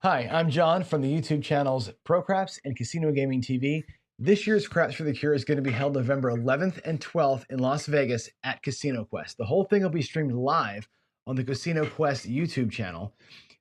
Hi, I'm John from the YouTube channels Pro Craps and Casino Gaming TV. This year's Craps for the Cure is going to be held November 11th and 12th in Las Vegas at Casino Quest. The whole thing will be streamed live on the Casino Quest YouTube channel.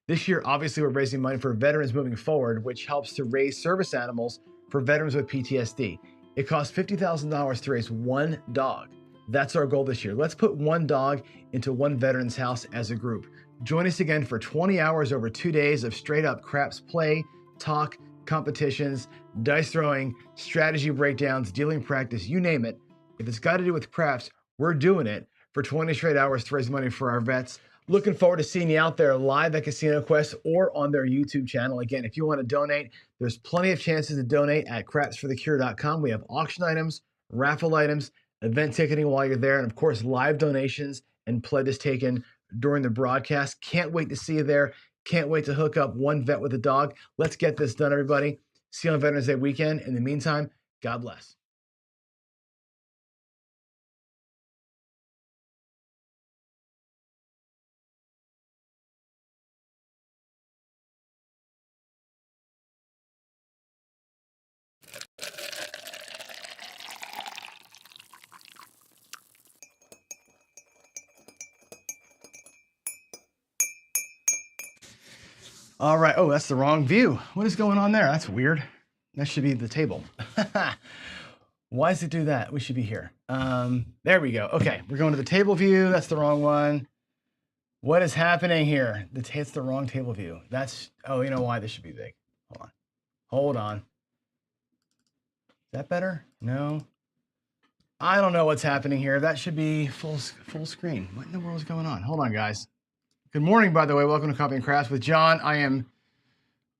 This year, obviously, we're raising money for veterans moving forward, which helps to raise service animals for veterans with PTSD. It costs $50,000 to raise one dog. That's our goal this year. Let's put one dog into one veteran's house as a group. Join us again for 20 hours over 2 days of straight up craps play, talk, competitions, dice throwing, strategy breakdowns, dealing practice, you name it. If it's got to do with craps, we're doing it for 20 straight hours to raise money for our vets. Looking forward to seeing you out there live at Casino Quest or on their YouTube channel. Again, if you want to donate, there's plenty of chances to donate at crapsforthecure.com. We have auction items, raffle items, event ticketing while you're there, and of course, live donations and pledges taken during the broadcast. Can't wait to see you there. Can't wait to hook up one vet with a dog. Let's get this done, everybody. See you on Veterans Day weekend. In the meantime, God bless. All right. Oh, that's the wrong view. What is going on there? That's weird. That should be the table. Why does it do that? We should be here. There we go. Okay, we're going to the table view. That's the wrong one. What is happening here? It's the wrong table view. Oh, you know why? This should be big. Hold on. Is that better? No. I don't know what's happening here. That should be full screen. What in the world is going on? Hold on, guys. Good morning, by the way. Welcome to Coffee and Crafts with John. I'm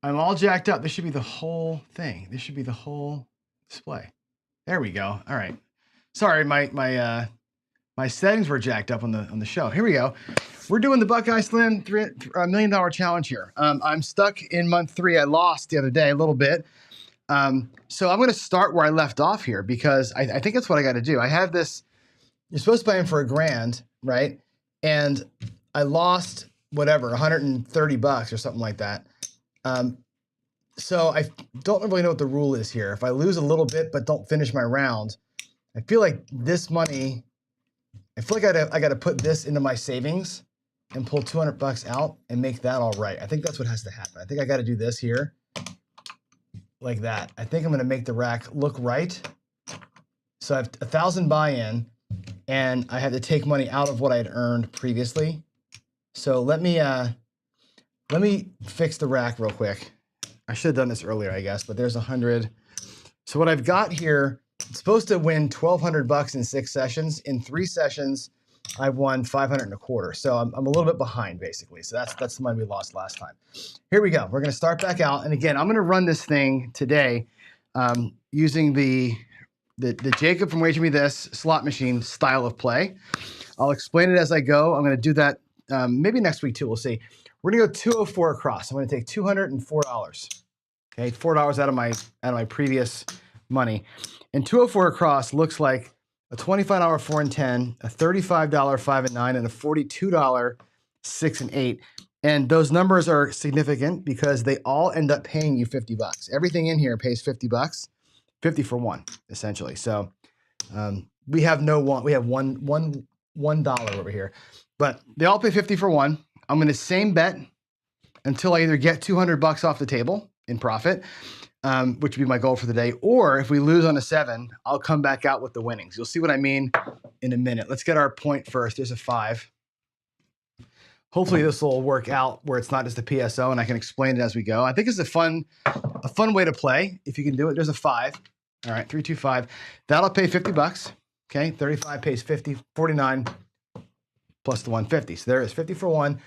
all jacked up. This should be the whole thing. This should be the whole display. There we go. All right. Sorry, my settings were jacked up on the show. Here we go. We're doing the Buckeye Slim $1 million challenge here. I'm stuck in month 3. I lost the other day a little bit. So I'm going to start where I left off here because I think that's what I got to do. I have this. You're supposed to buy in for $1,000, right? And I lost whatever, $130 or something like that. So I don't really know what the rule is here. If I lose a little bit but don't finish my round, I feel like this money, I feel like I got to put this into my savings and pull $200 out and make that all right. I think that's what has to happen. I think I got to do this here like that. I think I'm going to make the rack look right. So I have 1,000 buy-in and I had to take money out of what I had earned previously. So let me fix the rack real quick. I should have done this earlier, I guess, but there's 100. So what I've got here, it's supposed to win $1,200 in 6 sessions. In 3 sessions, I've won 500 and a quarter. So I'm a little bit behind, basically. So that's the money we lost last time. Here we go. We're going to start back out. And again, I'm going to run this thing today using the Jacob from Wager Me This slot machine style of play. I'll explain it as I go. I'm going to do that maybe next week too. We'll see. We're going to go 204 across. I'm going to take $204. Okay, $4 out of my previous money. And 204 across looks like a $25 4 and 10, a $35 5 and 9, and a $42 6 and 8. And those numbers are significant because they all end up paying you $50. Everything in here pays $50, 50 for 1, essentially. So we have we have $1 over here, but they all pay 50 for 1. I'm going to same bet until I either get $200 off the table in profit, which would be my goal for the day, or if we lose on a 7, I'll come back out with the winnings. You'll see what I mean in a minute. Let's get our point first. There's a 5. Hopefully this will work out where it's not just a PSO and I can explain it as we go. I think it's a fun way to play if you can do it. There's a 5. All right, 3, 2, 5. That'll pay $50. Okay, 35 pays 50, 49 plus the 150. So there is 50 for 1.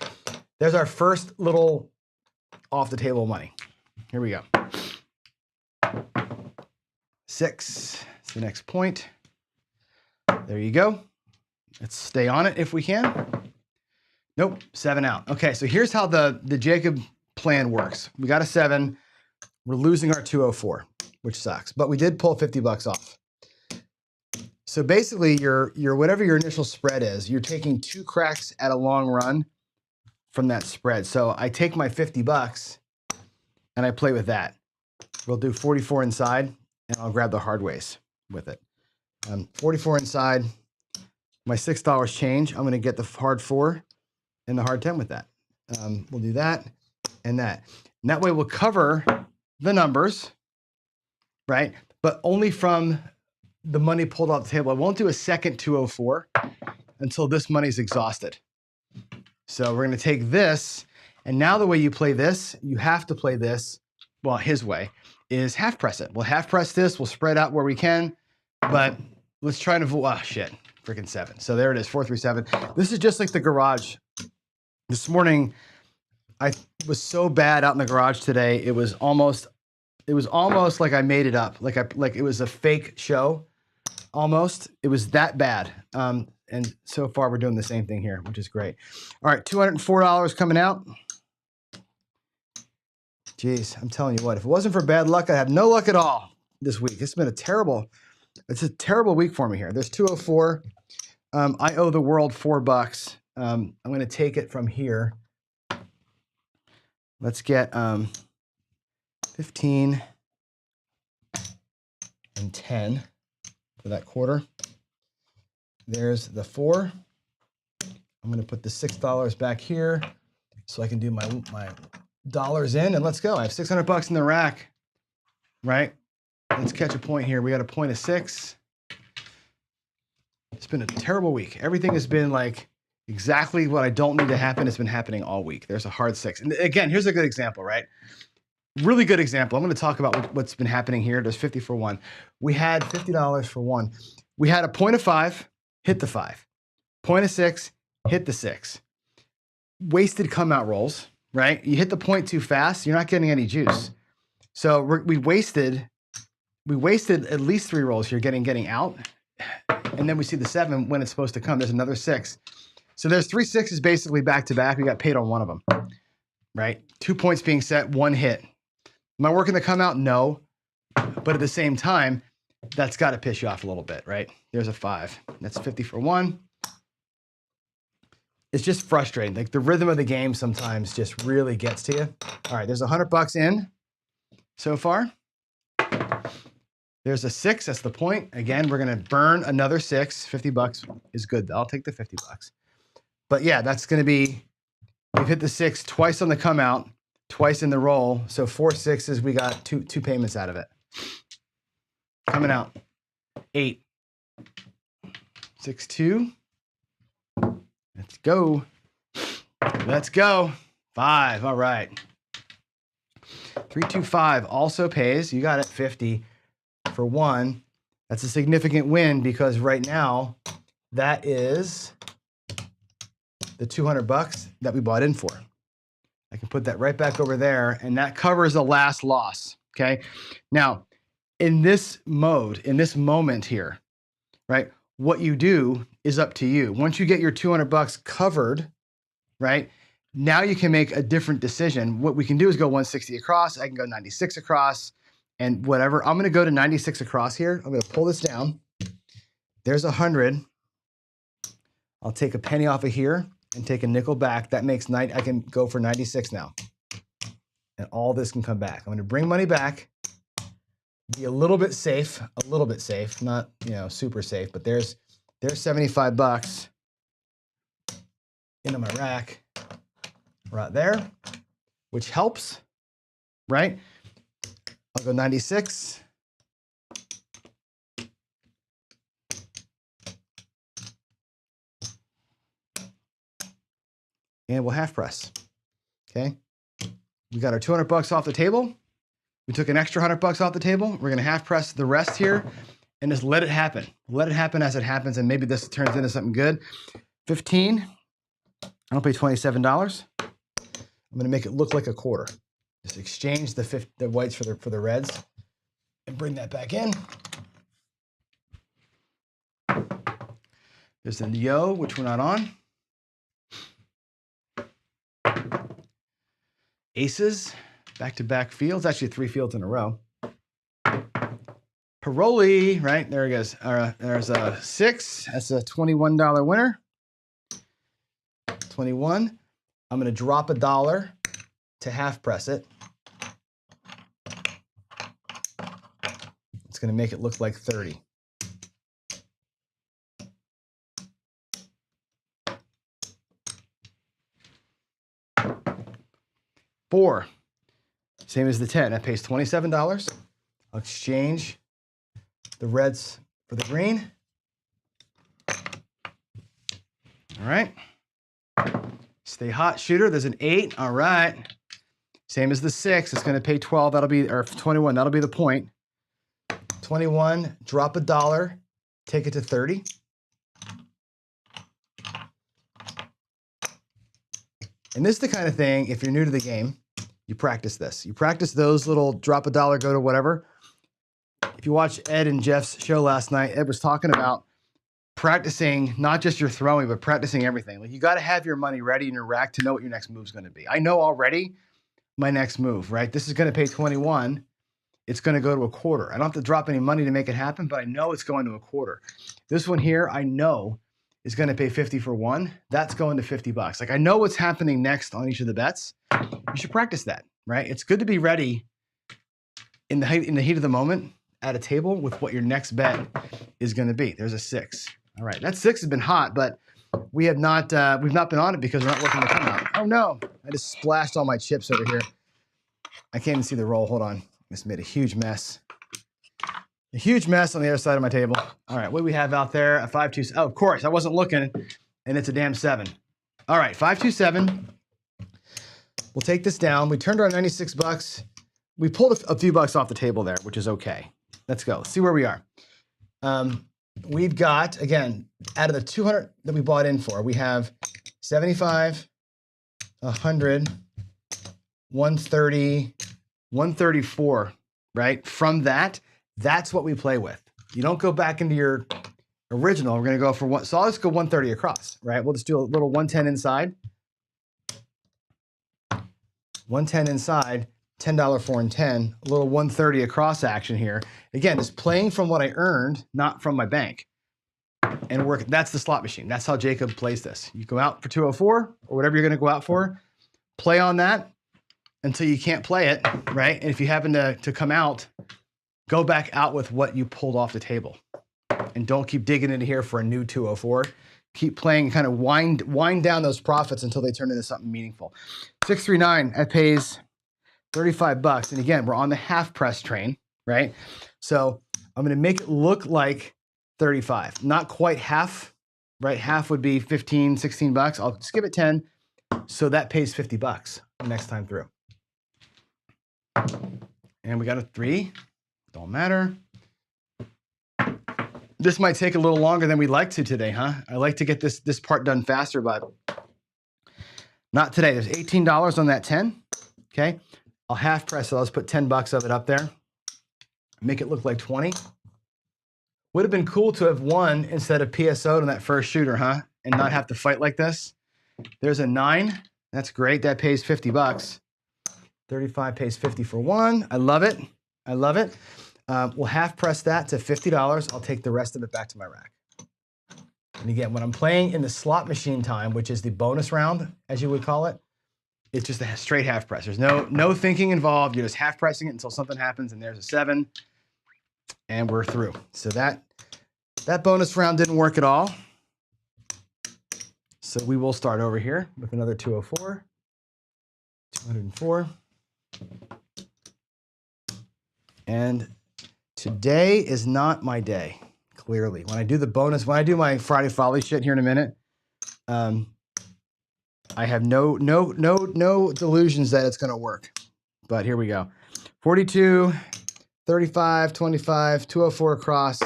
There's our first little off the table money. Here we go. 6 is the next point. There you go. Let's stay on it if we can. Nope, 7 out. Okay, so here's how the Jacob plan works. We got a 7. We're losing our 204, which sucks, but we did pull $50 off. So basically, your whatever your initial spread is, you're taking 2 cracks at a long run from that spread. So I take my $50 and I play with that. We'll do 44 inside, and I'll grab the hard ways with it. 44 inside, my $6 change. I'm going to get the hard 4 and the hard 10 with that. We'll do that and that. And that way we'll cover the numbers, right? But only from the money pulled off the table. I won't do a second 204 until this money's exhausted. So we're going to take this, and now the way you play this, you have to play this, well, his way, is half press it. We'll half press this, we'll spread out where we can, but let's try to, oh shit, freaking 7. So there it is, 437. This is just like the garage. This morning, I was so bad out in the garage today. It was almost like I made it up. Like it was a fake show, almost. It was that bad. And so far we're doing the same thing here, which is great. All right, $204 coming out. Jeez, I'm telling you what, if it wasn't for bad luck, I'd have no luck at all this week. It's been a terrible week for me here. There's 204. I owe the world $4. I'm going to take it from here. Let's get 15 and 10 for that quarter. There's the 4. I'm going to put the $6 back here so I can do my dollars in, and let's go. I have $600 in the rack, right? Let's catch a point here. We got a point of 6. It's been a terrible week. Everything has been like exactly what I don't need to happen. It's been happening all week. There's a hard 6. And again, here's a good example, right? Really good example. I'm going to talk about what's been happening here. There's 50 for 1. We had $50 for 1. We had a point of 5, hit the 5. Point of 6, hit the 6. Wasted come out rolls, right? You hit the point too fast, you're not getting any juice. So we wasted at least 3 rolls here getting out. And then we see the 7 when it's supposed to come. There's another 6. So there's 3 6s basically back to back. We got paid on one of them, right? 2 points being set, 1 hit. Am I working the come out? No. But at the same time, that's got to piss you off a little bit, right? There's a 5. That's 50 for 1. It's just frustrating. Like the rhythm of the game sometimes just really gets to you. All right, there's $100 in so far. There's a 6, that's the point. Again, we're gonna burn another 6. $50 is good. I'll take the $50. But yeah, that's gonna be, we've hit the 6 twice on the come out, twice in the roll. So 4 6s, we got two payments out of it. Coming out, 8, 6 2. Let's go. Let's go. 5. All right. 325 also pays. You got it. 50 for 1. That's a significant win because right now that is the $200 that we bought in for. I can put that right back over there, and that covers the last loss. Okay. Now, in this mode, in this moment here, right? What you do is up to you. Once you get your $200 covered, right? Now you can make a different decision. What we can do is go 160 across. I can go 96 across and whatever. I'm going to go to 96 across here. I'm going to pull this down. There's 100. I'll take a penny off of here and take a nickel back. That makes I can go for 96 now. And all this can come back. I'm going to bring money back. Be a little bit safe, not, super safe, but there's $75 into my rack right there, which helps, right? I'll go 96. And we'll half press, okay? We got our $200 off the table. We took an extra $100 off the table. We're gonna half press the rest here and just let it happen. Let it happen as it happens, and maybe this turns into something good. 15, I'll pay $27. I'm gonna make it look like a quarter. Just exchange the whites for the reds and bring that back in. There's the yo, which we're not on. Aces. Back-to-back fields, actually 3 fields in a row. Paroli, right? There he goes. There's a 6. That's a $21 winner. 21. I'm going to drop $1 to half press it. It's going to make it look like 30. 4, same as the 10. That pays $27. I'll exchange the reds for the green. All right. Stay hot, shooter. There's an 8. All right. Same as the 6. It's going to pay 12. That'll be, or 21. That'll be the point. 21. Drop $1. Take it to 30. And this is the kind of thing, if you're new to the game, you practice this. You practice those little drop $1, go to whatever. If you watch Ed and Jeff's show last night, Ed was talking about practicing not just your throwing, but practicing everything. Like, you got to have your money ready in your rack to know what your next move is going to be. I know already my next move, right? This is going to pay 21. It's going to go to a quarter. I don't have to drop any money to make it happen, but I know it's going to a quarter. This one here, I know is going to pay 50 for 1. That's going to $50. Like, I know what's happening next on each of the bets. You should practice that, right? It's good to be ready in the heat of the moment at a table with what your next bet is going to be. There's a 6. All right, that 6 has been hot, but we've not been on it because we're not working the come out. Oh no, I just splashed all my chips over here. I can't even see the roll. Hold on, just made a huge mess. A huge mess on the other side of my table. All right, what do we have out there? A 5-2. Oh, of course, I wasn't looking, and it's a damn 7. All right, 5-2-7. We'll take this down. We turned our $96. We pulled a few bucks off the table there, which is okay. Let's go. Let's see where we are. We've got, again, out of the 200 that we bought in for, we have 75, 100, 130, 134, right? From that, that's what we play with. You don't go back into your original. We're going to go for one. So I'll just go 130 across, right? We'll just do a little 110 inside. 110 inside, $10 4 and 10, a little 130 across action here. Again, it's playing from what I earned, not from my bank. And work. That's the slot machine. That's how Jacob plays this. You go out for 204 or whatever you're going to go out for, play on that until you can't play it, right? And if you happen to come out, go back out with what you pulled off the table. And don't keep digging into here for a new 204. Keep playing, kind of wind down those profits until they turn into something meaningful. 639, that pays $35. And again, we're on the half press train, right? So I'm going to make it look like 35. Not quite half, right? Half would be 15, 16 bucks. I'll just give it 10. So that pays $50 next time through. And we got a 3. Don't matter. This might take a little longer than we'd like to today, huh? I like to get this part done faster, but not today. There's $18 on that 10. Okay. I'll half press it. I'll just put 10 bucks of it up there. Make it look like 20. Would have been cool to have won instead of PSO'd on that first shooter, huh? And not have to fight like this. There's a 9. That's great. That pays $50. 35 pays 50 for 1. I love it. I love it. We'll half press that to $50. I'll take the rest of it back to my rack. And again, when I'm playing in the slot machine time, which is the bonus round, as you would call it, it's just a straight half press. There's no thinking involved. You're just half pressing it until something happens, and there's a 7, and we're through. So that bonus round didn't work at all. So we will start over here with another 204, 204. And today is not my day, clearly. When I do the bonus, when I do my Friday Follies shit here in a minute, I have no delusions that it's going to work. But here we go. 42, 35, 25, 204 across.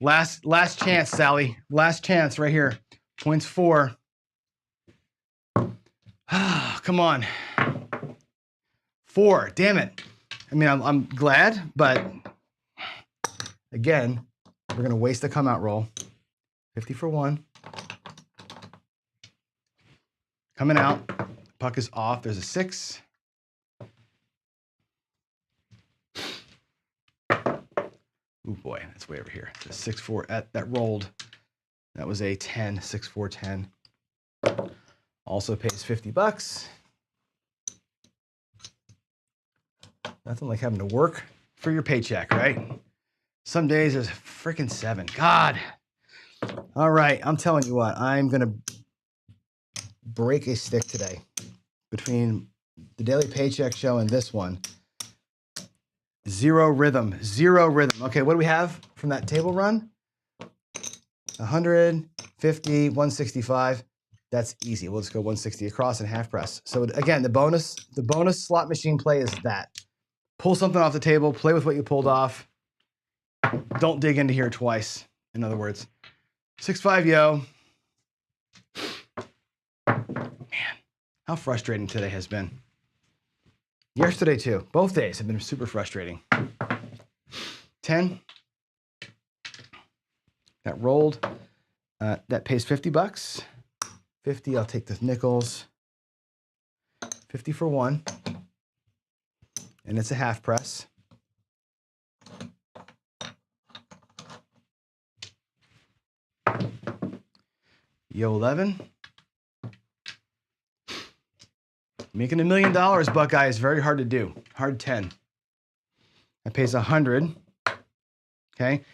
Last chance, Sally. Last chance right here. Points 4. Come on. 4. Damn it. I mean, I'm glad, but again, we're going to waste the come out roll. 50 for 1. Coming out. Puck is off. There's a 6. Oh boy, that's way over here. It's a 6-4. That rolled. That was a 10. 6-4, 10. Also pays $50. Nothing like having to work for your paycheck, right? Some days there's freaking 7. God. All right, I'm telling you what, I'm gonna break a stick today between the Daily Paycheck Show and this one. Zero rhythm, zero rhythm. Okay, what do we have from that table run? 150, 165. That's easy. We'll just go 160 across and half press. So again, the bonus slot machine play is that. Pull something off the table, play with what you pulled off. Don't dig into here twice, in other words. 6-5 yo. Man, how frustrating today has been. Yesterday too. Both days have been super frustrating. 10. That rolled. That pays 50 bucks. 50, I'll take the nickels. 50 for 1. And it's a half press. Yo 11. Making $1 million, Buckeye, is very hard to do. Hard 10. That pays 100. Okay.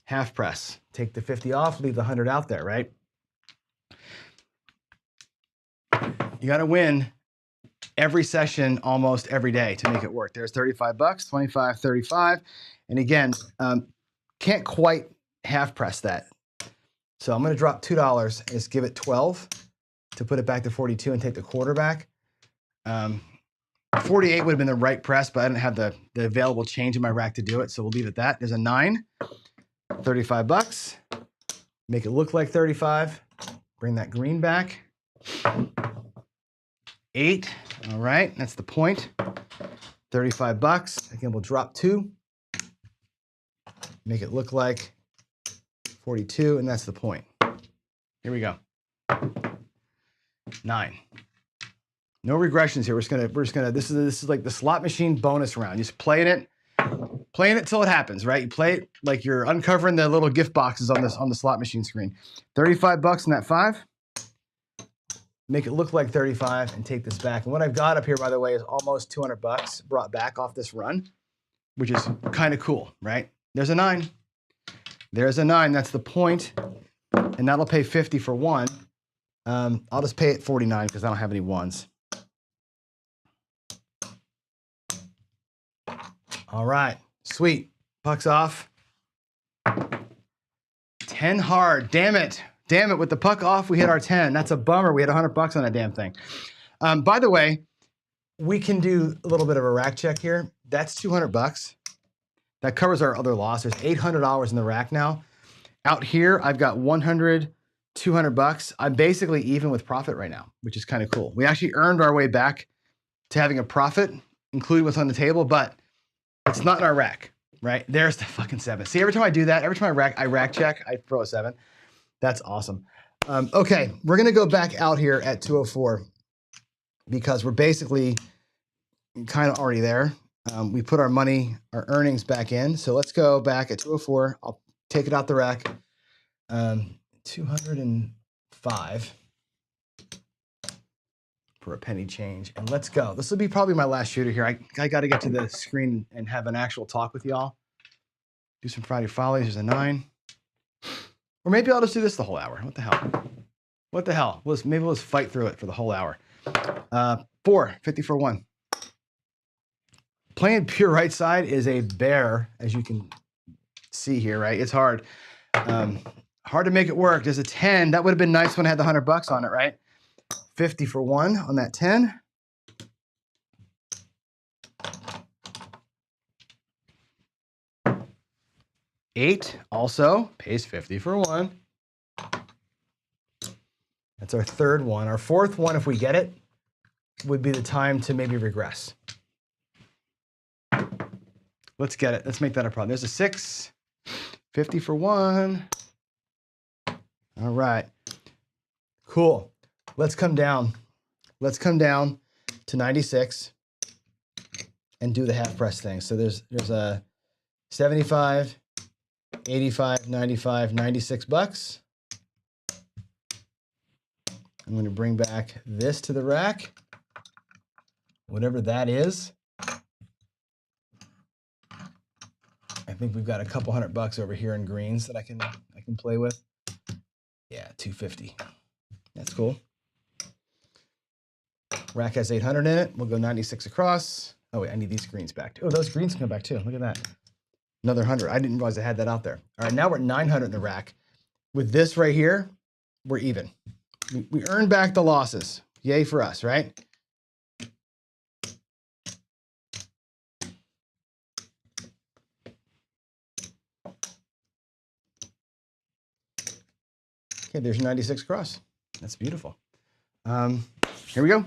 Half press. Take the 50 off, leave the 100 out there, right? You got to win every session almost every day to make it work. There's 35 bucks, 25, 35. And again, can't quite half press that. So I'm going to drop $2 and just give it 12 to put it back to 42 and take the quarter back. 48 would have been the right press, but I didn't have the available change in my rack to do it. So we'll leave it at that. There's a 9, 35 bucks. Make it look like 35. Bring that green back. 8. All right, that's the point. 35 bucks. Again, we'll drop 2. Make it look like 42, and that's the point. Here we go. 9. No regressions here. We're just gonna. This is like the slot machine bonus round. Just playing it till it happens, right? You play it like you're uncovering the little gift boxes on the slot machine screen. 35 bucks in that 5. Make it look like 35 and take this back. And what I've got up here, by the way, is almost 200 bucks brought back off this run, which is kind of cool, right? There's a 9. There's a 9. That's the point. And that'll pay 50 for 1. I'll just pay it 49 because I don't have any 1s. All right. Sweet. Bucks off. 10 hard. Damn it. Damn it, with the puck off, we hit our 10. That's a bummer. We had 100 bucks on that damn thing. By the way, we can do a little bit of a rack check here. That's 200 bucks. That covers our other loss. There's $800 in the rack now. Out here, I've got 100, 200 bucks. I'm basically even with profit right now, which is kind of cool. We actually earned our way back to having a profit, including what's on the table, but it's not in our rack, right? There's the fucking 7. See, every time I do that, every time I rack check, I throw a 7. That's awesome. Okay, we're going to go back out here at 204 because we're basically kind of already there. We put our earnings back in. So let's go back at 204. I'll take it out the rack. 205 for a penny change. And let's go. This will be probably my last shooter here. I got to get to the screen and have an actual talk with y'all. Do some Friday Follies. There's a 9. Or maybe I'll just do this the whole hour. What the hell? What the hell? Maybe we'll just fight through it for the whole hour. 4, 50 for 1. Playing pure right side is a bear, as you can see here, right? It's hard. Hard to make it work. There's a 10. That would have been nice when I had the 100 bucks on it, right? 50 for 1 on that 10. $8 also pays 50 for 1. That's our 3rd one. Our 4th one, if we get it, would be the time to maybe regress. Let's get it. Let's make that a problem. There's a 6. 50 for 1. All right. Cool. Let's come down. Let's come down to 96 and do the half press thing. So there's a 75, 85, 95, 96 bucks. I'm going to bring back this to the rack, whatever that is. I think we've got a couple $100 over here in greens that I can play with. Yeah, 250. That's cool. Rack has 800 in it. We'll go 96 across. Oh wait, I need these greens back too. Oh, those greens come back too. Look at that. Another 100. I didn't realize I had that out there. All right, now we're at 900 in the rack. With this right here, we're even. We earned back the losses. Yay for us, right? Okay, there's 96 across. That's beautiful. Here we go.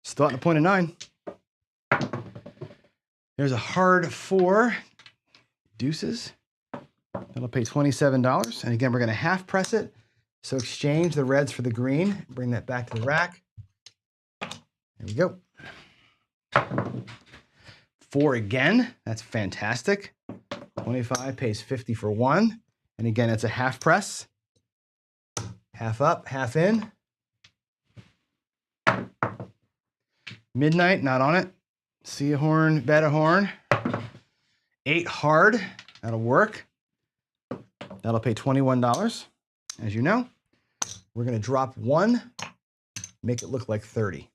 Still at the point of 9. There's a hard 4 deuces. That'll pay $27. And again, we're going to half press it. So exchange the reds for the green. Bring that back to the rack. There we go. 4 again. That's fantastic. 25 pays 50 for 1. And again, it's a half press. Half up, half in. Midnight, not on it. See a horn, bet a horn. 8 hard, that'll work. That'll pay $21. As you know, we're gonna drop 1, make it look like 30.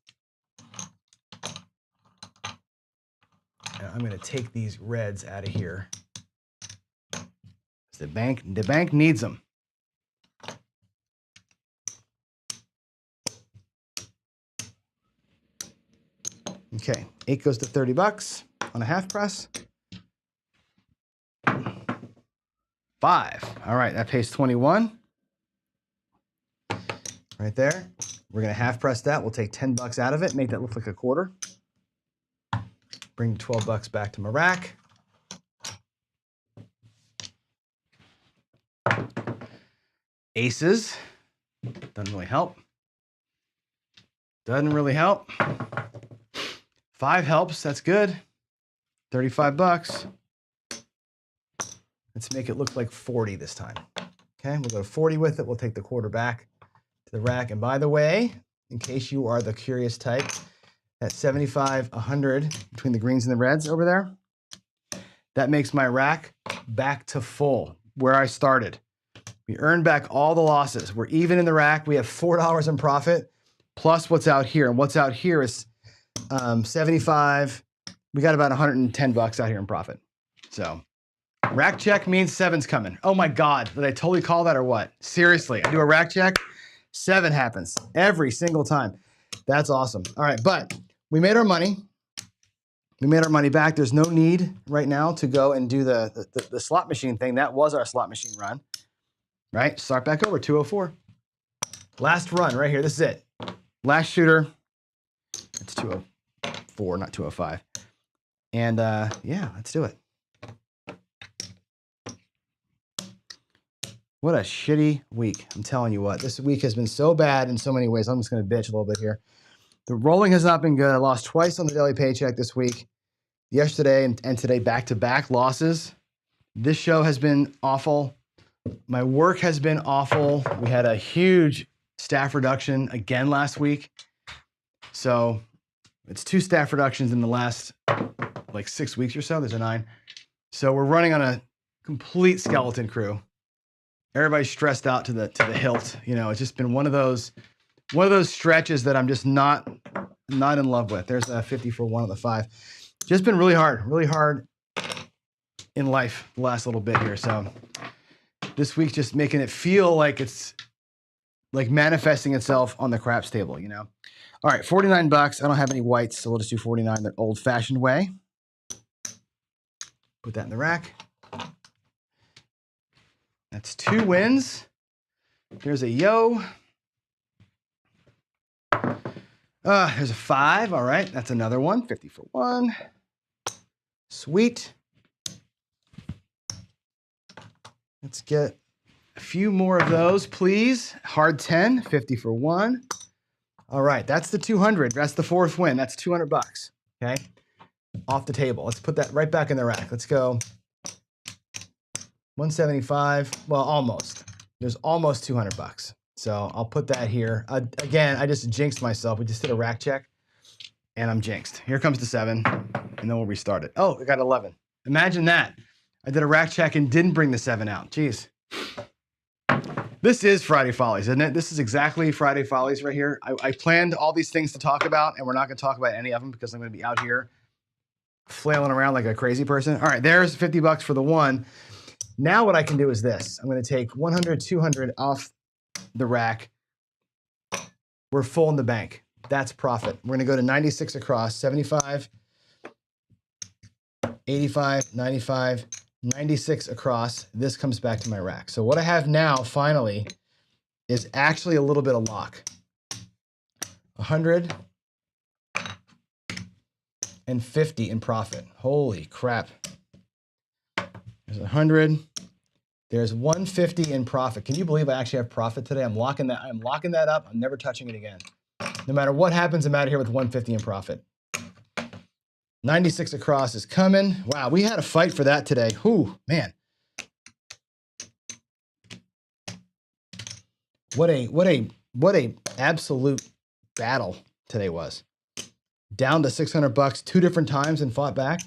And I'm gonna take these reds out of here. The bank needs them. Okay, 8 goes to $30 on a half press. 5. All right, that pays 21. Right there. We're gonna half press that. We'll take $10 out of it, make that look like a quarter. Bring $12 back to my rack. Aces. Doesn't really help. Doesn't really help. 5 helps, that's good. $35. Let's make it look like 40 this time. Okay, we'll go 40 with it. We'll take the quarter back to the rack. And by the way, in case you are the curious type, that 75, 100 between the greens and the reds over there, that makes my rack back to full, where I started. We earned back all the losses. We're even in the rack. We have $4 in profit, plus what's out here. And what's out here is 75. We got about $110 out here in profit. So rack check means 7's coming. Oh my God, did I totally call that or what? Seriously, I do a rack check, 7 happens every single time. That's awesome. All right, but we made our money. We made our money back. There's no need right now to go and do the slot machine thing. That was our slot machine run, right? Start back over, 204. Last run right here, this is it. Last shooter, it's 204, not 205. And yeah, let's do it. What a shitty week. I'm telling you what, this week has been so bad in so many ways. I'm just gonna bitch a little bit here. The rolling has not been good. I lost twice on the daily paycheck this week. Yesterday and today, back-to-back losses. This show has been awful. My work has been awful. We had a huge staff reduction again last week. So it's 2 staff reductions in the last like 6 weeks or so. There's a 9. So we're running on a complete skeleton crew. Everybody's stressed out to the hilt. You know, it's just been one of those stretches that I'm just not in love with. There's a 50 for 1 of the 5. Just been really hard in life the last little bit here. So this week just making it feel like it's like manifesting itself on the craps table, you know? All right, $49. I don't have any whites, so we'll just do 49 the old-fashioned way. Put that in the rack. That's 2 wins. There's a yo. There's a 5. All right, that's another one. 50 for 1. Sweet. Let's get a few more of those, please. Hard 10, 50 for 1. All right, that's the 200. That's the 4th win. That's $200. Okay, off the table. Let's put that right back in the rack. Let's go. 175. Well, almost. There's almost $200. So I'll put that here. Again, I just jinxed myself. We just did a rack check, and I'm jinxed. Here comes the 7, and then we'll restart it. Oh, we got 11. Imagine that. I did a rack check and didn't bring the 7 out. Jeez. This is Friday Follies, isn't it? This is exactly Friday Follies right here. I planned all these things to talk about, and we're not going to talk about any of them because I'm going to be out here flailing around like a crazy person. All right, there's 50 bucks for the one. Now what I can do is this. I'm going to take 100, 200 off the rack. We're full in the bank. That's profit. We're going to go to 96 across, 75, 85, 95, 96 across. This comes back to my rack. So what I have now, finally, is actually a little bit of lock. 150 in profit. Holy crap. There's 100. There's 150 in profit. Can you believe I actually have profit today? I'm locking that up. I'm never touching it again. No matter what happens, I'm out of here with 150 in profit. 96 across is coming. Wow, we had a fight for that today. Whew, man. What a absolute battle today was. Down to 600 bucks 2 different times and fought back.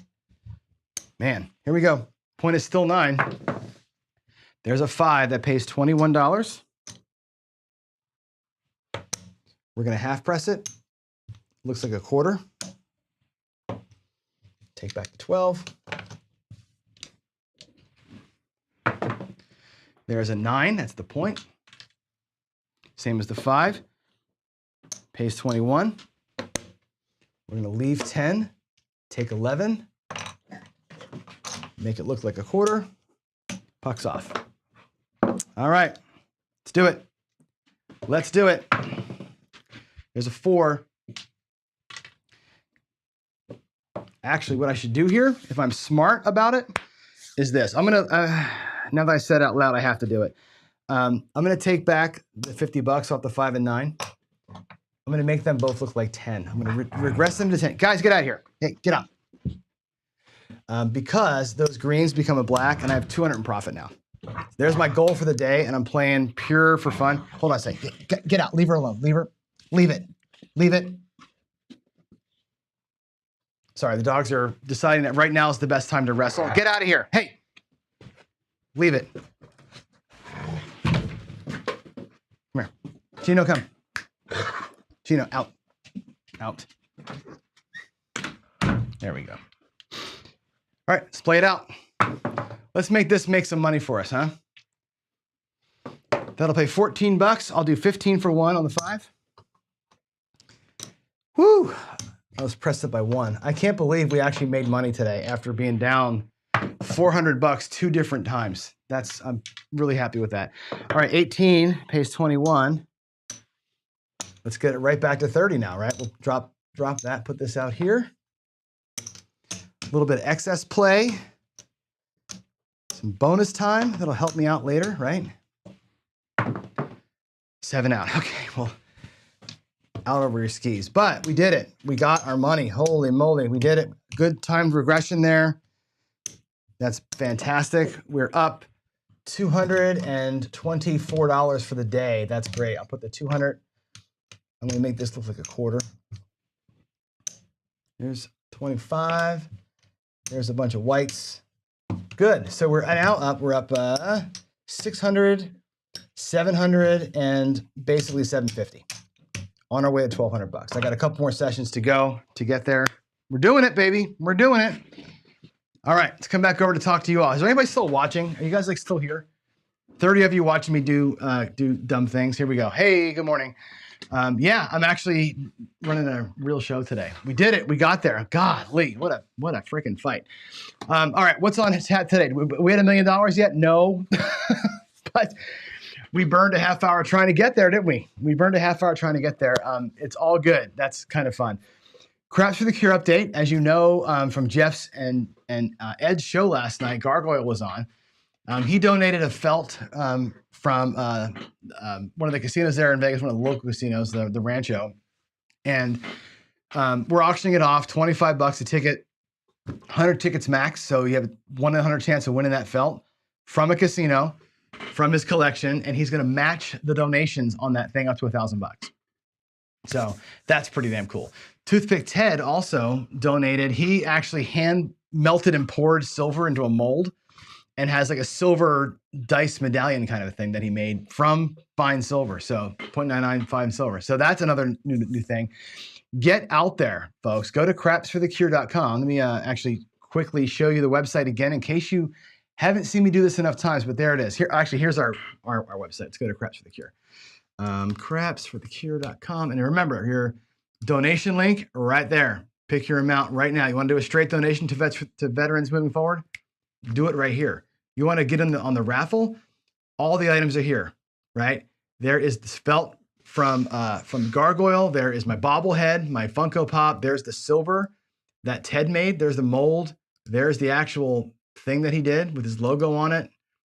Man, here we go. Point is still 9. There's a 5 that pays $21. We're going to half press it. Looks like a quarter. Take back the 12. There's a 9. That's the point. Same as the 5. Pays 21. We're going to leave 10. Take 11. Make it look like a quarter. Pucks off. All right. Let's do it. Let's do it. There's a 4. Actually, what I should do here, if I'm smart about it, is this. I'm going to, now that I said out loud, I have to do it. I'm going to take back the 50 bucks off the 5 and 9. I'm going to make them both look like 10. I'm going to regress them to 10. Guys, get out of here. Hey, get out. Because those greens become a black, and I have 200 in profit now. There's my goal for the day, and I'm playing pure for fun. Hold on a second. Get out. Leave her alone. Leave her. Leave it. Leave it. Sorry, the dogs are deciding that right now is the best time to wrestle. Get out of here. Hey. Leave it. Come here. Chino, come. Chino, out. Out. There we go. All right, let's play it out. Let's make this make some money for us, huh? That'll pay 14 bucks. I'll do 15 for 1 on the 5. Woo! I was pressed up by 1. I can't believe we actually made money today after being down 400 bucks 2 different times. I'm really happy with that. All right, 18 pays 21. Let's get it right back to 30 now, right? We'll drop that, put this out here. A little bit of excess play. Some bonus time that'll help me out later, right? 7 out. Okay, well, out over your skis. But we did it. We got our money. Holy moly, we did it. Good timed regression there. That's fantastic. We're up $224 for the day. That's great. I'll put the 200. I'm going to make this look like a quarter. Here's 25. There's a bunch of whites. Good. So we're now up. We're up 600, 700, and basically 750. On our way to 1,200 bucks. I got a couple more sessions to go to get there. We're doing it, baby. We're doing it. All right, let's come back over to talk to you all. Is there anybody still watching? Are you guys still here? 30 of you watching me do dumb things. Here we go. Hey, good morning. Yeah, I'm actually running a real show today. We did it. We got there. Golly, what a freaking fight. All right, what's on his hat today? We had $1 million yet? No, but we burned a half hour trying to get there, didn't we? We burned a half hour trying to get there. It's all good. That's kind of fun. Craps for the Cure update. As you know from Jeff's and Ed's show last night, Gargoyle was on. He donated a felt from one of the casinos there in Vegas, one of the local casinos, the Rancho. And we're auctioning it off, 25 bucks a ticket, 100 tickets max. So you have a 1 in 100 chance of winning that felt from a casino, from his collection. And he's going to match the donations on that thing up to $1,000 bucks. So that's pretty damn cool. Toothpick Ted also donated. He actually hand melted and poured silver into a mold and has like a silver dice medallion kind of a thing that he made from fine silver. So 0.99 fine silver. So that's another new thing. Get out there, folks. Go to crapsforthecure.com. Let me actually quickly show you the website again in case you haven't seen me do this enough times, but there it is. Here's our website. Let's go to Craps for the Cure. Crapsforthecure.com. And remember, your donation link right there. Pick your amount right now. You want to do a straight donation to veterans moving forward? Do it right here. You want to get on the raffle? All the items are here, right? There is the felt from Gargoyle. There is my bobblehead, my Funko Pop. There's the silver that Ted made. There's the mold. There's the actual thing that he did with his logo on it.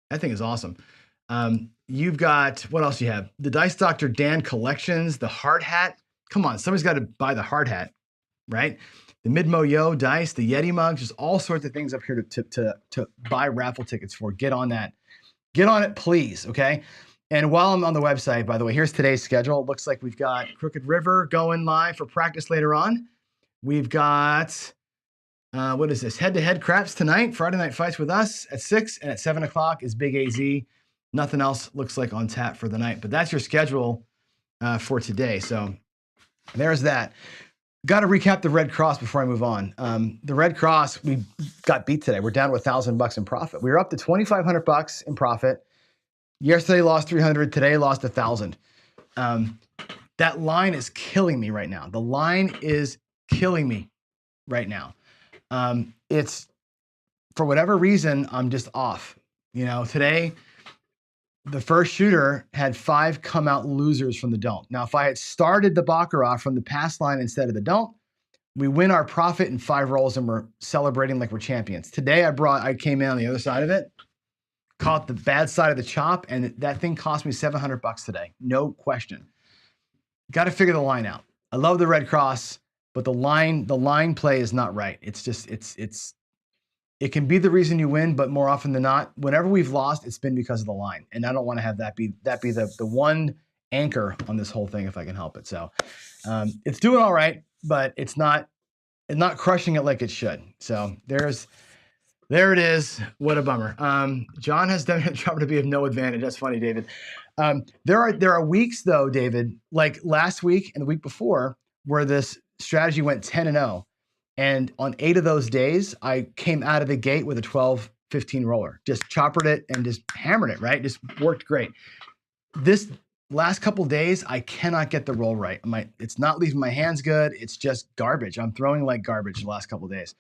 That thing is awesome. You've got, what else you have? The Dice Dr. Dan collections, the hard hat. Come on, somebody's got to buy the hard hat, right? The Midmo Yo dice, the Yeti mugs, just all sorts of things up here to buy raffle tickets for. Get on that. Get on it, please, okay? And while I'm on the website, by the way, here's today's schedule. It looks like we've got Crooked River going live for practice later on. We've got, what is this? Head-to-head craps tonight. Friday night fights with us at 6, and at 7 o'clock is Big AZ. Nothing else looks like on tap for the night, but that's your schedule for today. So there's that. Got to recap the Red Cross before I move on. The Red Cross, we got beat today. We're down to $1,000 in profit. We were up to $2,500 in profit. Yesterday lost 300. Today lost 1,000. That line is killing me right now. The line is killing me right now. It's for whatever reason, I'm just off. You know, today the first shooter had 5 come out losers from the don't. Now, if I had started the Baccarat from the pass line instead of the don't, we win our profit in 5 rolls and we're celebrating like we're champions. Today, I came in on the other side of it, caught the bad side of the chop, and that thing cost me $700 today. No question. Got to figure the line out. I love the Red Cross, but the line play is not right. It's just, it can be the reason you win, but more often than not, whenever we've lost, it's been because of the line. And I don't want to have that be the one anchor on this whole thing if I can help it. So it's doing all right, but it's not crushing it like it should. So there it is. What a bummer. John has done a job to be of no advantage. That's funny, David. There are weeks though, David, like last week and the week before, where this strategy went 10-0. And on 8 of those days, I came out of the gate with a 12-15 roller. Just choppered it and just hammered it, right? Just worked great. This last couple days, I cannot get the roll right. It's not leaving my hands good. It's just garbage. I'm throwing like garbage the last couple days.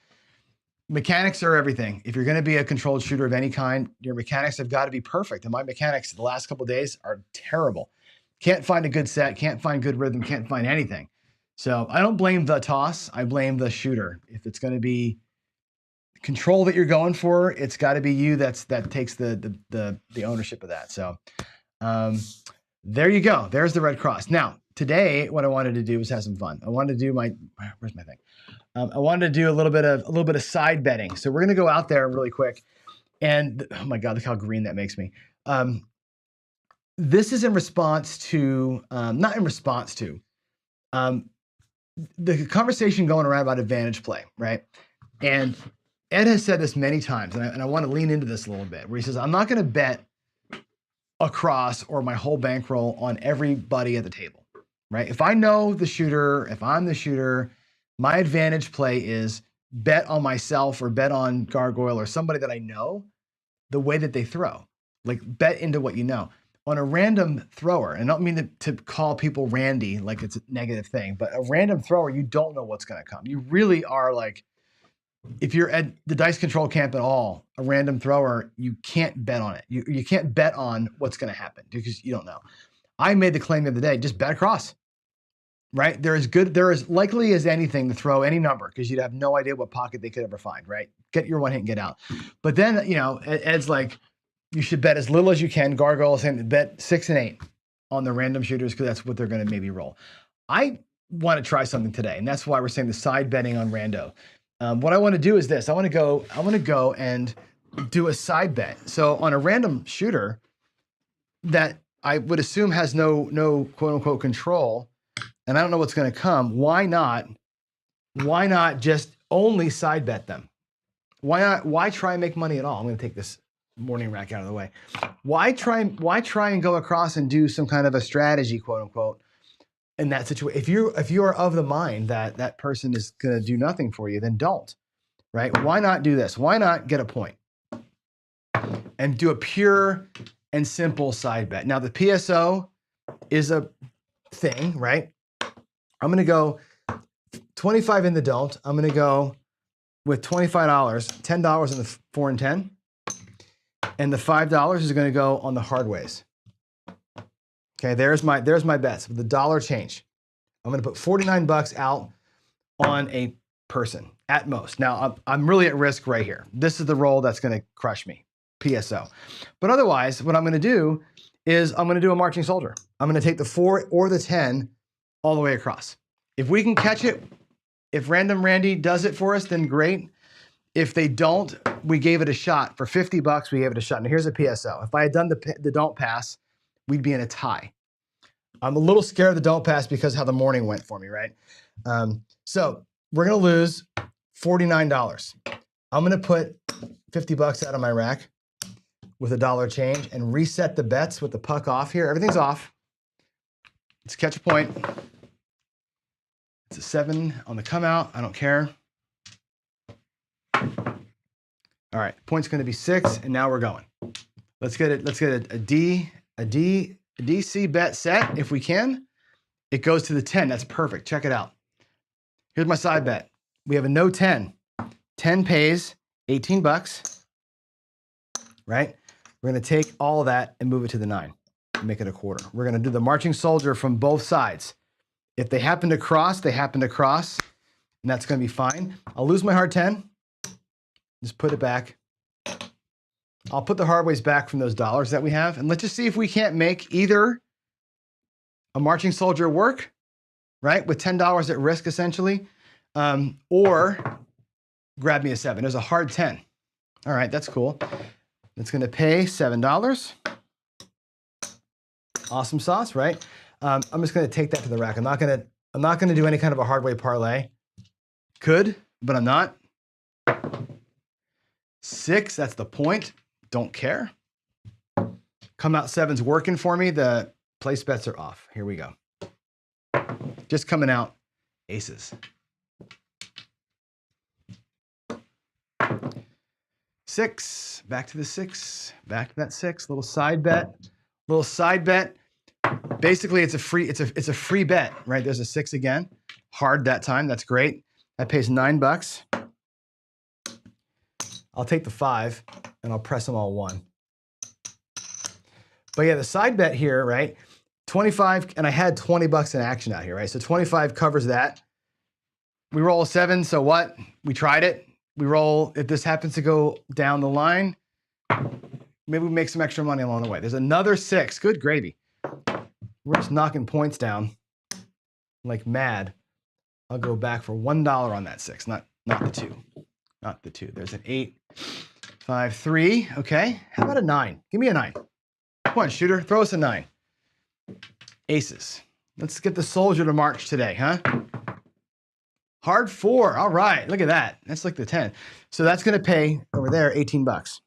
Mechanics are everything. If you're going to be a controlled shooter of any kind, your mechanics have got to be perfect. And my mechanics the last couple days are terrible. Can't find a good set, can't find good rhythm, can't find anything. So I don't blame the toss. I blame the shooter. If it's going to be control that you're going for, it's got to be you that takes the ownership of that. So there you go. There's the Red Cross. Now today, what I wanted to do was have some fun. I wanted to do where's my thing? I wanted to do a little bit of side betting. So we're going to go out there really quick. And oh my God, look how green that makes me. This is in response to, not in response to, the conversation going around about advantage play, right? And Ed has said this many times, and I want to lean into this a little bit, where he says, I'm not going to bet across or my whole bankroll on everybody at the table, right? If I know the shooter, if I'm the shooter, my advantage play is bet on myself or bet on Gargoyle or somebody that I know the way that they throw. Like bet into what you know. On a random thrower, and I don't mean to call people randy like it's a negative thing, but a random thrower, you don't know what's going to come. You really are like, if you're at the dice control camp at all, a random thrower, you can't bet on it. You can't bet on what's going to happen because you don't know. I made the claim the other day, just bet across, right? There is likely as anything to throw any number because you'd have no idea what pocket they could ever find, right? Get your one hit and get out. But then, you know, Ed's like, you should bet as little as you can. Gargoyle is saying bet 6 and 8 on the random shooters because that's what they're going to maybe roll. I want to try something today, and that's why we're saying the side betting on rando. What I want to do is this. I want to go and do a side bet. So on a random shooter that I would assume has no quote unquote control, and I don't know what's going to come. Why not just only side bet them? Why try and make money at all? I'm going to take this morning rack out of the way. Why try and go across and do some kind of a strategy, quote unquote, in that situation? If you are of the mind that that person is going to do nothing for you, then don't, right? Why not do this? Why not get a point and do a pure and simple side bet? Now the PSO is a thing, right? I'm going to go 25 in the don't. I'm going to go with $25, $10 in the 4 and 10. And the $5 is going to go on the hard ways. Okay, there's my bets with the dollar change. I'm going to put 49 bucks out on a person at most. Now I'm really at risk right here. This is the roll that's going to crush me, PSO. But otherwise, what I'm going to do is I'm going to do a marching soldier. I'm going to take the 4 or the 10 all the way across. If we can catch it, if Random Randy does it for us, then great. If they don't, we gave it a shot. For 50 bucks, we gave it a shot. Now here's a PSO. If I had done the don't pass, we'd be in a tie. I'm a little scared of the don't pass because how the morning went for me, right? So we're gonna lose $49. I'm gonna put 50 bucks out of my rack with a dollar change and reset the bets with the puck off here. Everything's off. Let's catch a point. It's a 7 on the come out. I don't care. All right, point's going to be 6, and now we're going. Let's get it. Let's get a DC bet set if we can. It goes to the 10. That's perfect. Check it out. Here's my side bet. We have a no 10. 10 pays 18 bucks. Right? We're going to take all of that and move it to the 9 and make it a quarter. We're going to do the marching soldier from both sides. If they happen to cross, they happen to cross, and that's going to be fine. I'll lose my hard 10. Just put it back. I'll put the hard ways back from those dollars that we have. And let's just see if we can't make either a marching soldier work, right? With $10 at risk, essentially, or grab me a 7. There's a hard 10. All right, that's cool. It's going to pay $7. Awesome sauce, right? I'm just going to take that to the rack. I'm not going to do any kind of a hard way parlay. Could, but I'm not. 6, that's the point. Don't care. Come out 7's working for me. The place bets are off. Here we go. Just coming out aces. 6, back to the 6, back to that 6. Little side bet. Little side bet. Basically, it's a free bet, right? There's a 6 again. Hard that time. That's great. That pays $9. I'll take the 5 and I'll press them all 1. But yeah, the side bet here, right? 25, and I had 20 bucks in action out here, right? So 25 covers that. We roll a 7, so what? We tried it. We roll, if this happens to go down the line, maybe we make some extra money along the way. There's another 6, good gravy. We're just knocking points down like mad. I'll go back for $1 on that 6, not the 2. Not the 2. There's an 8, 5, 3. Okay. How about a 9? Give me a 9. Come on, shooter. Throw us a 9. Aces. Let's get the soldier to march today, huh? Hard 4. All right. Look at that. That's like the 10. So that's going to pay over there 18 bucks.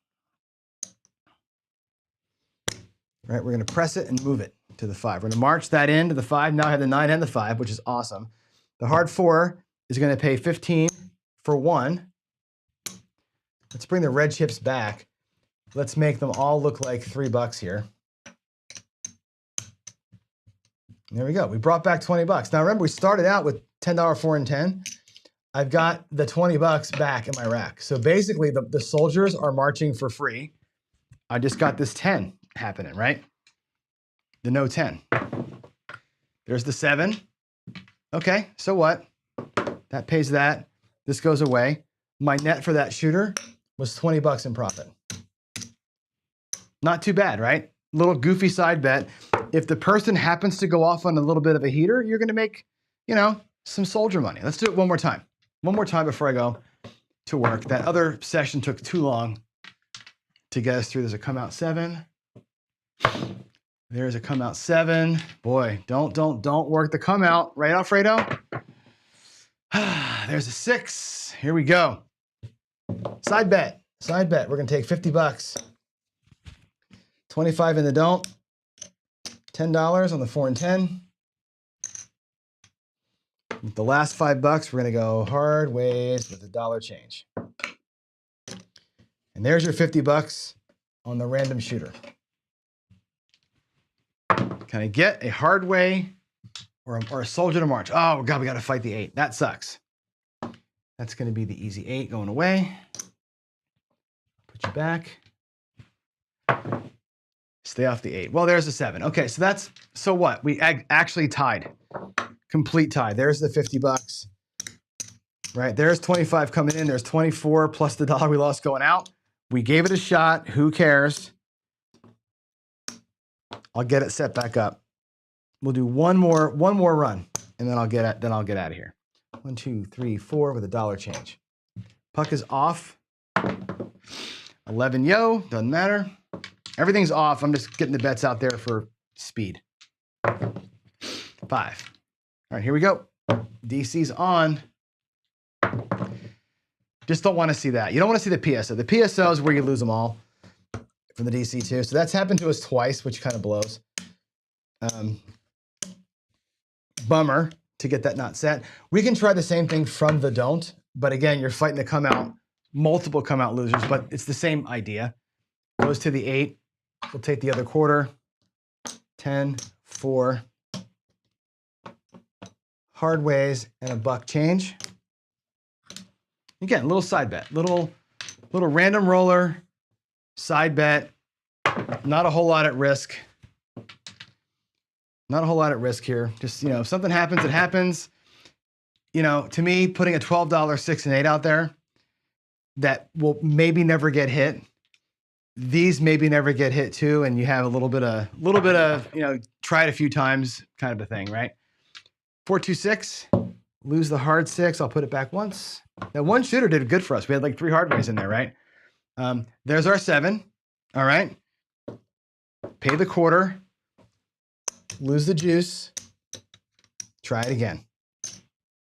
Right. We're going to press it and move it to the 5. We're going to march that into the 5. Now I have the 9 and the 5, which is awesome. The hard 4 is going to pay 15 for 1. Let's bring the red chips back. Let's make them all look like $3 here. There we go. We brought back 20 bucks. Now remember, we started out with $10 4 and 10. I've got the 20 bucks back in my rack. So basically the soldiers are marching for free. I just got this 10 happening, right? The no 10. There's the 7. Okay, so what? That pays that. This goes away. My net for that shooter was 20 bucks in profit. Not too bad, right? Little goofy side bet. If the person happens to go off on a little bit of a heater, you're going to make, some soldier money. Let's do it one more time. One more time before I go to work. That other session took too long to get us through. There's a come out 7. There's a come out 7. Boy, don't work the come out. Right, Alfredo? There's a 6. Here we go. Side bet. We're going to take 50 bucks 25 in the don't. $10 on the 4 and 10. With the last $5, we're gonna go hard ways with a dollar change. And there's your $50 on the random shooter. Can I get a hard way or a soldier to march? Oh God, we gotta fight the 8. That sucks. That's gonna be the easy 8 going away. Put you back. Stay off the 8. Well, there's the 7. Okay, so what? We actually tied. Complete tie. There's the $50. Right, there's 25 coming in. There's 24 plus the dollar we lost going out. We gave it a shot. Who cares? I'll get it set back up. We'll do one more run, and then I'll get out of here. 1, 2, 3, 4 with a dollar change. Puck is off. 11 yo, doesn't matter. Everything's off. I'm just getting the bets out there for speed. 5. All right, here we go. DC's on. Just don't want to see that. You don't want to see the PSO. The PSO is where you lose them all from the DC too. So that's happened to us twice, which kind of blows. Bummer to get that not set. We can try the same thing from the don't, but again, you're fighting to come out, multiple come out losers, but it's the same idea. Goes to the 8. We'll take the other quarter. 10, 4. Hard ways and a buck change. Again, little side bet, little random roller, side bet. Not a whole lot at risk. Not a whole lot at risk here. Just, if something happens, it happens. To me, putting a $12 6 and 8 out there that will maybe never get hit. These maybe never get hit too, and you have a little bit of, try it a few times kind of a thing, right? 4, 2, 6. Lose the hard 6. I'll put it back once. That one shooter did good for us. We had like 3 hard ways in there, right? There's our 7. All right. Pay the quarter. Lose the juice. Try it again.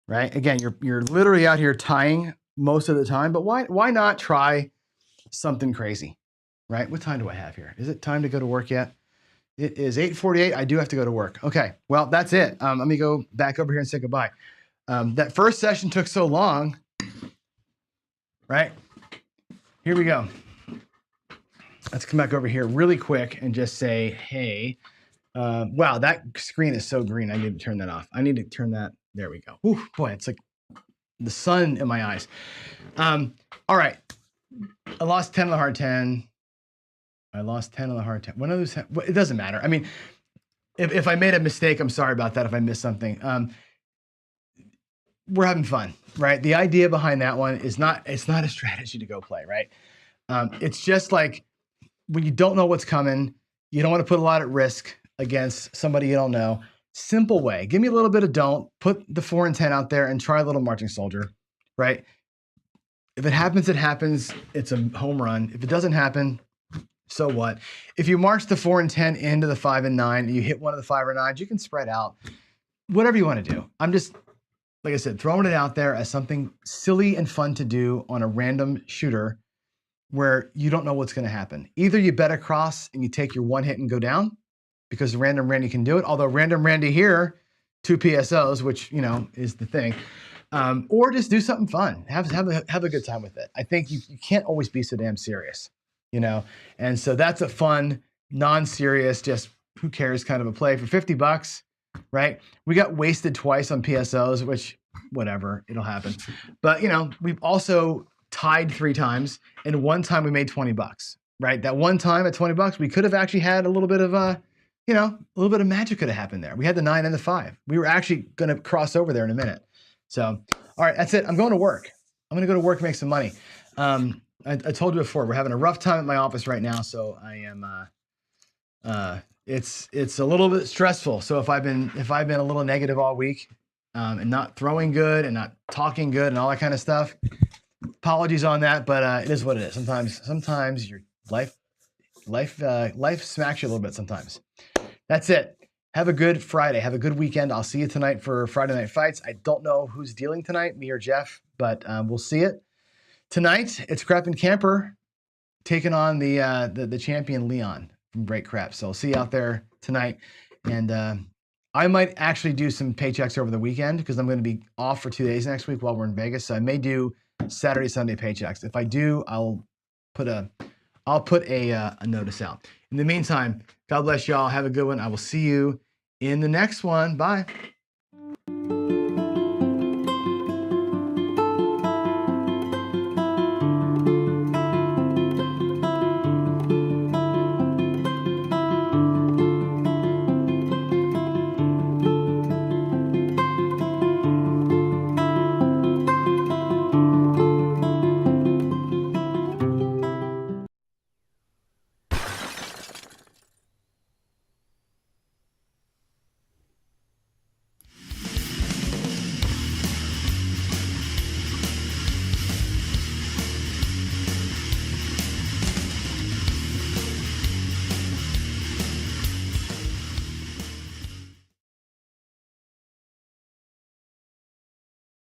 Right? Again, you're literally out here tying most of the time, but why not try something crazy? Right? What time do I have here? Is it time to go to work yet? It is 8:48. I do have to go to work. Okay. Well, that's it. Let me go back over here and say goodbye. That first session took so long, right? Here we go. Let's come back over here really quick and just say, hey, wow, that screen is so green. I need to turn that off. I need to turn that. There we go. Ooh, boy, it's like the sun in my eyes. All right. I lost 10 on the hard 10. I lost 10 on the hard 10. When I lose 10, it doesn't matter. I mean, if I made a mistake, I'm sorry about that if I missed something. We're having fun, right? The idea behind that one is it's not a strategy to go play, right? It's just like when you don't know what's coming, you don't want to put a lot at risk against somebody you don't know. Simple way. Give me a little bit of don't. Put the 4 and 10 out there and try a little marching soldier, right? If it happens, it happens. It's a home run. If it doesn't happen, so what? If you march the 4 and 10 into the 5 and 9, and you hit one of the 5 or 9s, you can spread out. Whatever you want to do. I'm just, like I said, throwing it out there as something silly and fun to do on a random shooter where you don't know what's going to happen. Either you bet across and you take your one hit and go down because Random Randy can do it. Although Random Randy here, 2 PSOs, which, is the thing. Or just do something fun. Have a good time with it. I think you can't always be so damn serious, And so that's a fun, non-serious, just who cares kind of a play for $50, right? We got wasted twice on PSOs, which whatever, it'll happen. But we've also tied 3 times, and one time we made $20, right? That one time at $20, we could have actually had a little bit of a little bit of magic could have happened there. We had the 9 and the 5. We were actually going to cross over there in a minute. So, all right, that's it. I'm going to work. I'm going to go to work and make some money. I told you before, we're having a rough time at my office right now. So I am, it's a little bit stressful. So if I've been a little negative all week, and not throwing good and not talking good and all that kind of stuff, apologies on that, but it is what it is. Sometimes your life smacks you a little bit sometimes. That's it. Have a good Friday. Have a good weekend. I'll see you tonight for Friday Night Fights. I don't know who's dealing tonight, me or Jeff, but we'll see it. Tonight, it's Crap and Camper taking on the champion Leon break crap. So I'll see you out there tonight. And I might actually do some paychecks over the weekend because I'm going to be off for 2 days next week while we're in Vegas. So I may do Saturday, Sunday paychecks. If I do, I'll put a notice out. In the meantime, God bless y'all. Have a good one. I will see you in the next one. Bye.